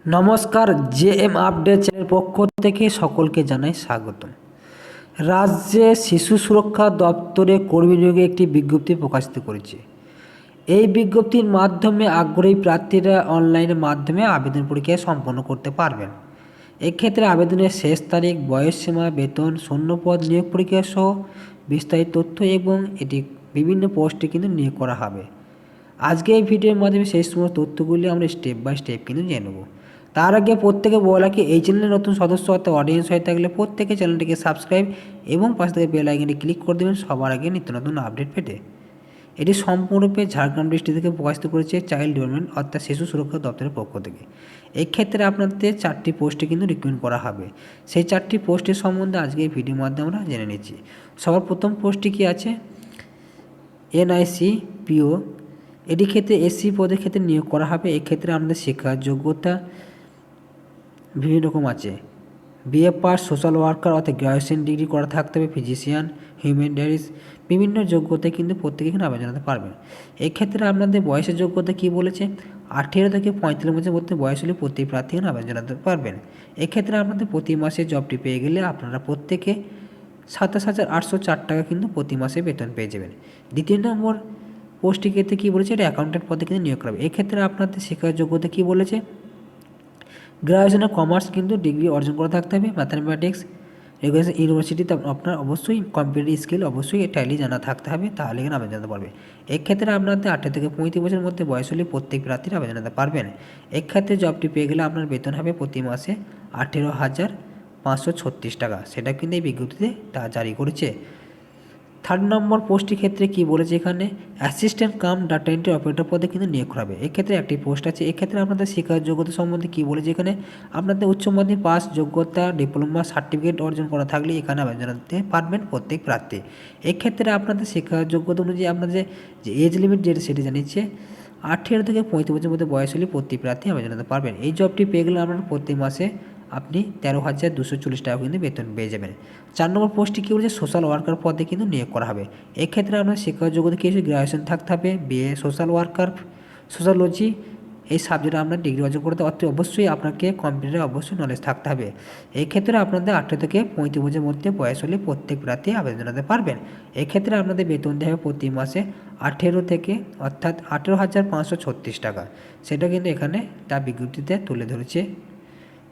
নমস্কার, JM update চ্যানেলের পক্ষ থেকে সকলকে জানাই স্বাগতম। রাজ্যে শিশু সুরক্ষা দপ্তরে কর্মী নিয়োগে একটি বিজ্ঞপ্তি প্রকাশিত করেছে। এই বিজ্ঞপ্তির মাধ্যমে আগ্রহী প্রার্থীরা অনলাইনের মাধ্যমে আবেদন প্রক্রিয়া সম্পন্ন করতে পারবেন। এক্ষেত্রে আবেদনের শেষ তারিখ, বয়সসীমা, বেতন, শূন্যপদ, নিয়োগ প্রক্রিয়া সহ বিস্তারিত তথ্য এবং এটি বিভিন্ন পোস্টে কিন্তু নিয়োগ করা হবে। আজকে এই ভিডিওর মাধ্যমে সেই সমস্ত তথ্যগুলি আমরা স্টেপ বাই স্টেপ কিন্তু জেনে নেব। তার আগে প্রত্যেকে বলা কি, এই চ্যানেলে নতুন সদস্য অর্থাৎ অডিয়েন্স হয়ে থাকলে প্রত্যেকে চ্যানেলটিকে সাবস্ক্রাইব এবং পাশে থেকে বেল আইকনটি ক্লিক করে দেবেন সবার আগে নিত্য নতুন আপডেট পেতে। এটি সম্পূর্ণরূপে ঝাড়গ্রাম ডিস্ট্রিক্ট থেকে প্রকাশিত করেছে চাইল্ড ডেভেলপমেন্ট অর্থাৎ শিশু সুরক্ষা দপ্তরের পক্ষ থেকে। এক্ষেত্রে আপনাদের 4টি পোস্টে কিন্তু রিক্রুটমেন্ট করা হবে। সেই 4টি পোস্টের সম্বন্ধে আজকে এই ভিডিওর মাধ্যমে আমরা জেনে নিচ্ছি। সবার প্রথম পোস্টটি কি আছে, এনআইসি পিও। এটি ক্ষেত্রে এসসি পদের ক্ষেত্রে নিয়োগ করা হবে। এক্ষেত্রে আমাদের শিক্ষার যোগ্যতা বিভিন্ন রকম আছে। বিএ পাস, সোশ্যাল ওয়ার্কার অর্থাৎ গ্র্যাজুয়েশন ডিগ্রি করা থাকতে হবে, ফিজিশিয়ান, হিউম্যানিটিস, বিভিন্ন যোগ্যতায় কিন্তু প্রত্যেকে এখানে আবেদন জানাতে পারবেন। এক্ষেত্রে আপনাদের বয়সের যোগ্যতা কি বলেছে, 18 থেকে 35 বছরের মধ্যে বয়স হলে প্রত্যেক প্রার্থী এখানে আবেদন জানাতে পারবেন। এক্ষেত্রে আপনাদের প্রতি মাসে জবটি পেয়ে গেলে আপনারা প্রত্যেকে 27,804 টাকা কিন্তু প্রতি মাসে বেতন পেয়ে যাবেন। দ্বিতীয় নম্বর পোস্টটি ক্ষেত্রে কী বলেছে, এটা অ্যাকাউন্টেন্ট পদে কিন্তু নিয়োগ করা হবে। এক্ষেত্রে আপনাদের শিক্ষার যোগ্যতা কী বলেছে, গ্রাজুয়েশনে কমার্স কিন্তু ডিগ্রি অর্জন করা থাকতে হবে, ম্যাথামেটিক্স, রেগুলেশন ইউনিভার্সিটিতে আপনার অবশ্যই কম্পিউটার স্কিল অবশ্যই ট্যালি জানা থাকতে হবে, তাহলে এখানে আবেদন জানাতে পারবে। এক্ষেত্রে আপনাদের 18 থেকে 35 বছরের মধ্যে বয়স হলে প্রত্যেক প্রার্থীরা আবেদন জানাতে পারবেন। এক্ষেত্রে জবটি পেয়ে গেলে আপনার বেতন হবে প্রতি মাসে 18,536 টাকা, সেটা কিন্তু এই বিজ্ঞপ্তিতে তা জারি করেছে। থার্ড নম্বর পোস্টের ক্ষেত্রে কি বলেছে, এখানে assistant cum data entry operator পদে কিন্তু নিয়োগ করা হবে। এক্ষেত্রে একটি পোস্ট আছে। এক্ষেত্রে আপনাদের শিক্ষার যোগ্যতা সম্বন্ধে কী বলেছে, এখানে আপনাদের উচ্চ মাধ্যমিক পাস, যোগ্যতা, ডিপ্লোমা, সার্টিফিকেট অর্জন করা থাকলে এখানে আবেদন জানাতে পারবেন প্রত্যেক প্রার্থী। এক্ষেত্রে আপনাদের শিক্ষার যোগ্যতা অনুযায়ী আপনাদের যে এজ লিমিট যেটা সেটা জানিয়েছে, 18 থেকে 35 বছরের মধ্যে বয়স হলে প্রতি প্রার্থী আবেদন জানাতে পারবেন। এই জবটি পেয়ে গেলে আপনারা প্রতি মাসে আপনি 13,240 টাকা কিন্তু বেতন পেয়ে যাবেন। 4 নম্বর পোস্টটি কী বলেছে, সোশ্যাল ওয়ার্কার পদে কিন্তু নিয়োগ করা হবে। এক্ষেত্রে আপনার শিক্ষা যোগ্যতা কী আছে, গ্র্যাজুয়েশন থাকতে হবে, বিএ সোশ্যাল ওয়ার্কার, সোশ্যালজি এই সাবজেক্টে আপনার ডিগ্রি অর্জন করতে অবশ্যই আপনাকে কম্পিউটারে অবশ্যই নলেজ থাকতে হবে। এই ক্ষেত্রে আপনাদের 18 থেকে 35 বছরের মধ্যে বয়স হলে প্রত্যেক প্রার্থী আবেদন জানাতে পারবেন। এক্ষেত্রে আপনাদের বেতন দেওয়া হবে প্রতি মাসে 18 থেকে অর্থাৎ 18,536 টাকা, সেটা কিন্তু এখানে তার বিজ্ঞপ্তিতে তুলে ধরেছে।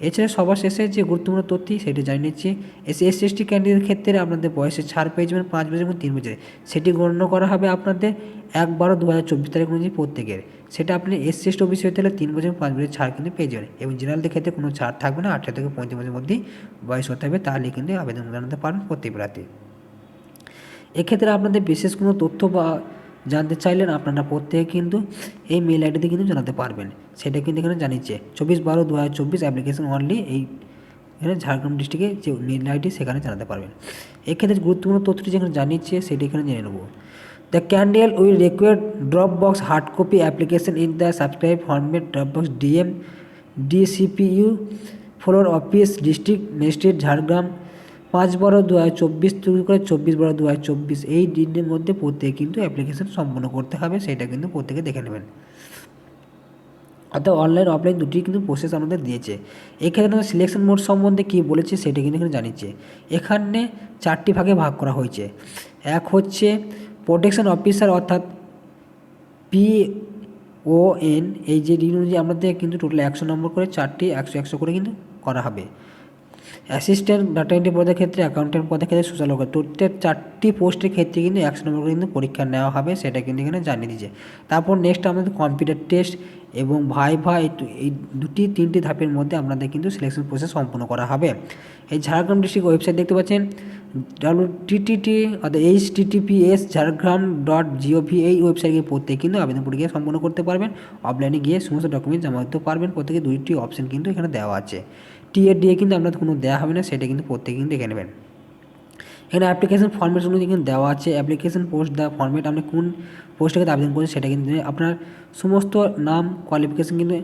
এছাড়া সবার শেষে যে গুরুত্বপূর্ণ তথ্য সেটি জানিয়ে নিচ্ছি, এসসি এসটি ক্যান্ডিডেটের ক্ষেত্রে আপনাদের বয়সে ছাড় পেয়ে যাবেন 5 বছর এবং 3 বছরে। সেটি গণ্য করা হবে আপনাদের 1/12/2024 তারিখ অনুযায়ী প্রত্যেকের। সেটা আপনি এসসি এসটি ওবিসি হতে হলে 3 বছর এবং 5 বছরের ছাড় কিন্তু পেয়ে যাবেন। এবং জেনারেলদের ক্ষেত্রে কোনো ছাড় থাকবে না, 18 থেকে 35 বছরের মধ্যেই বয়স হতে হবে, তাহলে কিন্তু আবেদন জানাতে পারবেন প্রত্যেক প্রার্থী। এক্ষেত্রে আপনাদের বিশেষ কোনো তথ্য বা জানতে চাইলেন আপনারা প্রত্যেকে কিন্তু এই মেল আইডিতে কিন্তু জানাতে পারবেন। সেটা কিন্তু এখানে জানিয়েছে 24/12/2024 অ্যাপ্লিকেশন অনলি, এই এখানে ঝাড়গ্রাম ডিস্ট্রিক্টে যে মেল আইডি সেখানে জানাতে পারবেন। এক্ষেত্রে গুরুত্বপূর্ণ তথ্যটি যেখানে জানিয়েছে সেটি এখানে জেনে নেব। The candidate will require drop box hard copy application in the subscribe format, drop box DM DCPU floor office, district magistrate, Jhargram 5/12/2024 তৈরি করে 24/12/2024 এই দিনের মধ্যে প্রত্যেকে কিন্তু অ্যাপ্লিকেশন সম্পন্ন করতে হবে, সেটা কিন্তু প্রত্যেকে দেখে নেবেন। অর্থাৎ অনলাইন অফলাইন দুটি কিন্তু প্রসেস আমাদের দিয়েছে। এখানে সিলেকশন মোড সম্বন্ধে কী বলেছে সেটা কিন্তু এখানে জানিয়েছে। এখানে 4টি ভাগে ভাগ করা হয়েছে। এক হচ্ছে প্রোটেকশন অফিসার অর্থাৎ PON, এই যে ডিগ্রি অনুযায়ী আমাদের কিন্তু টোটাল 100 নম্বর করে 4টি 100 করে কিন্তু করা হবে। অ্যাসিস্ট্যান্ট ডাটা এন্ট্রি পদের ক্ষেত্রে, অ্যাকাউন্ট্যান্ট পদের ক্ষেত্রে, সোশ্যাল ওয়ার্কার, টোটাল 4টি পোস্টের ক্ষেত্রে কিন্তু 100 নম্বর করে কিন্তু পরীক্ষা নেওয়া হবে, সেটা কিন্তু এখানে জানিয়ে দিয়েছে। তারপর নেক্সট আমাদের কম্পিউটার টেস্ট এবং ভাইভা, এই 2-3টি ধাপের মধ্যে আপনাদের কিন্তু সিলেকশন প্রসেস সম্পন্ন করা হবে। এই ঝাড়গ্রাম ডিস্ট্রিক্ট ওয়েবসাইট দেখতে পাচ্ছেন WTTT অর্থাৎ HTTPS jhargram.gov, এই ওয়েবসাইটে প্রত্যেকে কিন্তু আবেদন প্রক্রিয়া সম্পন্ন করতে পারবেন। অফলাইনে গিয়ে সমস্ত ডকুমেন্ট জমা দিতে পারবেন। প্রত্যেকে 2টি অপশন কিন্তু এখানে দেওয়া আছে। TADA কিন্তু আপনাদের কোনো দেওয়া হবে না, সেটা কিন্তু প্রত্যেকে কিন্তু দেখে নেবেন। এখানে অ্যাপ্লিকেশন ফর্মেট অনুযায়ী কিন্তু দেওয়া আছে। অ্যাপ্লিকেশন পোস্ট দ্য ফর্মেট, আপনি কোন পোস্টটাকে আবেদন করছেন সেটা কিন্তু আপনার সমস্ত নাম, কোয়ালিফিকেশন কিন্তু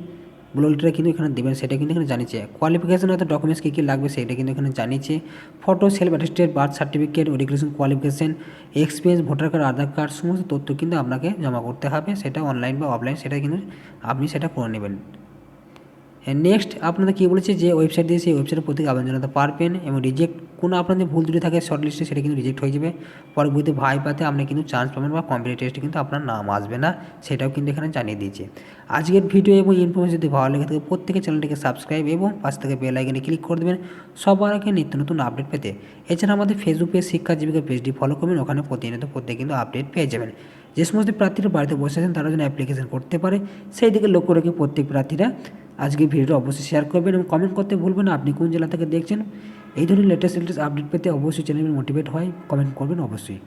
ব্লগটা কিন্তু এখানে দেবেন, সেটা কিন্তু এখানে জানিয়েছে। কোয়ালিফিকেশন অর্থাৎ ডকুমেন্টস কী কী লাগবে সেটা কিন্তু এখানে জানিয়েছে। Photo, self attested, birth certificate, education qualification, experience, voter card, Aadhaar card, সমস্ত তথ্য কিন্তু আপনাকে জমা করতে হবে। সেটা অনলাইন বা অফলাইন সেটা কিন্তু আপনি সেটা করে নেবেন। নেক্সট আপনাদের কী বলেছে যে ওয়েবসাইট দিয়ে সেই ওয়েবসাইটের প্রতি আবেদন জানাতে পারবেন এবং রিজেক্ট কোনো আপনাদের ভুল ত্রুটি থাকে শর্ট লিস্টে সেটা কিন্তু রিজেক্ট হয়ে যাবে। পরবর্তী ভাইভাতে আপনি কিন্তু চান্স পাবেন বা কম্পিউটার টেস্টে কিন্তু আপনার নাম আসবে না, সেটাও কিন্তু এখানে জানিয়ে দিয়েছে। আজকের ভিডিও এবং ইনফরমেশন যদি ভালো লেগে থাকে প্রত্যেকে চ্যানেলটিকে সাবস্ক্রাইব এবং পাশ থেকে বেল আইকনে ক্লিক করে দেবেন সবার আগে নিত্য নতুন আপডেট পেতে। এছাড়া আমাদের ফেসবুক পেজ শিক্ষা জীবিকা পেজটি ফলো করবেন, ওখানে প্রতিনিয়ত প্রত্যেকে কিন্তু আপডেট পেয়ে যাবেন। যে সমস্ত প্রার্থীরা বাড়িতে বসে আছেন তারা যেন অ্যাপ্লিকেশন করতে পারে সেই দিকে লক্ষ্য রেখে প্রত্যেক প্রার্থীরা আজকে ভিডিওটা অবশ্যই শেয়ার করবেন এবং কমেন্ট করতে ভুলবেন না আপনি কোন জেলা থেকে দেখছেন। এই ধরনের লেটেস্ট আপডেট পেতে অবশ্যই চ্যানেল মোটিভেট হয়, কমেন্ট করবেন অবশ্যই।